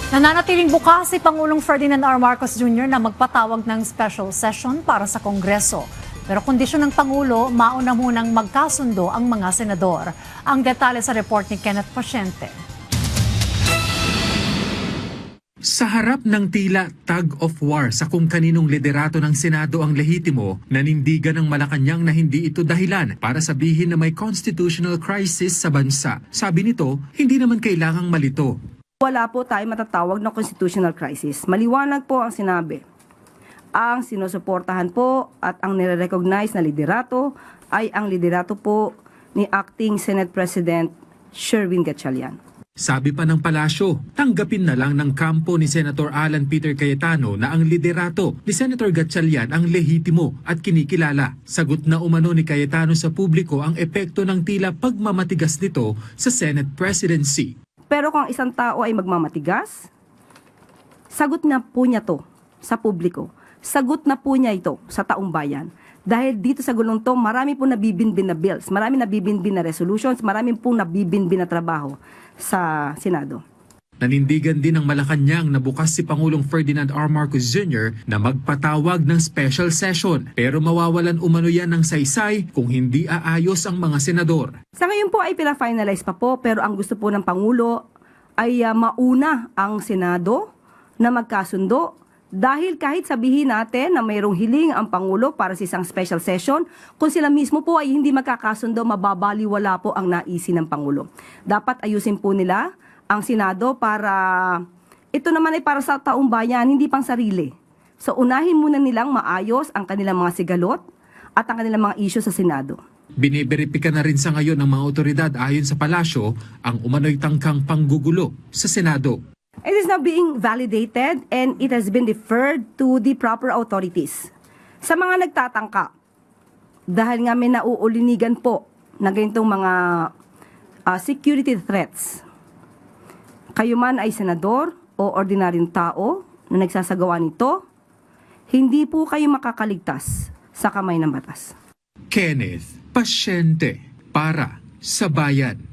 Nananatiling bukas si Pangulong Ferdinand R. Marcos Jr. na magpatawag ng special session para sa Kongreso. Pero kondisyon ng Pangulo, mauna munang magkasundo ang mga senador. Ang detalye sa report ni Kenneth Pasyente. Sa harap ng tila tug of war sa kung kaninong liderato ng Senado ang lehitimo, nanindigan ng Malacanang na hindi ito dahilan para sabihin na may constitutional crisis sa bansa. Sabi nito, hindi naman kailangang malito. Wala po tayo matatawag na constitutional crisis. Maliwanag po ang sinabi. Ang sinusuportahan po at ang nire-recognize na liderato ay ang liderato po ni Acting Senate President Sherwin Gatchalian. Sabi pa ng palasyo, tanggapin na lang ng kampo ni Senator Alan Peter Cayetano na ang liderato ni Senator Gatchalian ang lehitimo at kinikilala. Sagot na umano ni Cayetano sa publiko ang epekto ng tila pagmamatigas nito sa Senate presidency. Pero kung isang tao ay magmamatigas, sagot na po niya to sa publiko. Sagot na po niya ito sa taong bayan. Dahil dito sa gulong to, marami po nabibinbin na bills, marami nabibinbin na resolutions, marami po nabibinbin na trabaho sa Senado. Nanindigan din ng Malacanang na bukas si Pangulong Ferdinand R. Marcos Jr. na magpatawag ng special session. Pero mawawalan umano yan ng saysay kung hindi aayos ang mga senador. Sa ngayon po ay pina-finalize pa po, pero ang gusto po ng Pangulo ay mauna ang Senado na magkasundo. Dahil kahit sabihin natin na mayroong hiling ang Pangulo para sa isang special session, kung sila mismo po ay hindi magkakasundo, mababaliwala po ang naisin ng Pangulo. Dapat ayusin po nila ang Senado para, ito naman ay para sa taong bayan, hindi pang sarili. So unahin muna nilang maayos ang kanilang mga sigalot at ang kanilang mga issue sa Senado. Biniberipika na rin sa ngayon ng mga otoridad ayon sa palasyo ang umano'y tangkang panggugulo sa Senado. It is now being validated and it has been deferred to the proper authorities. Sa mga nagtatangka, dahil nga may nauulinigan po na ganitong mga security threats, kayo man ay senador o ordinaryong tao na nagsasagawa nito, hindi po kayo makakaligtas sa kamay ng batas. Kenneth Pasyente para sa bayan.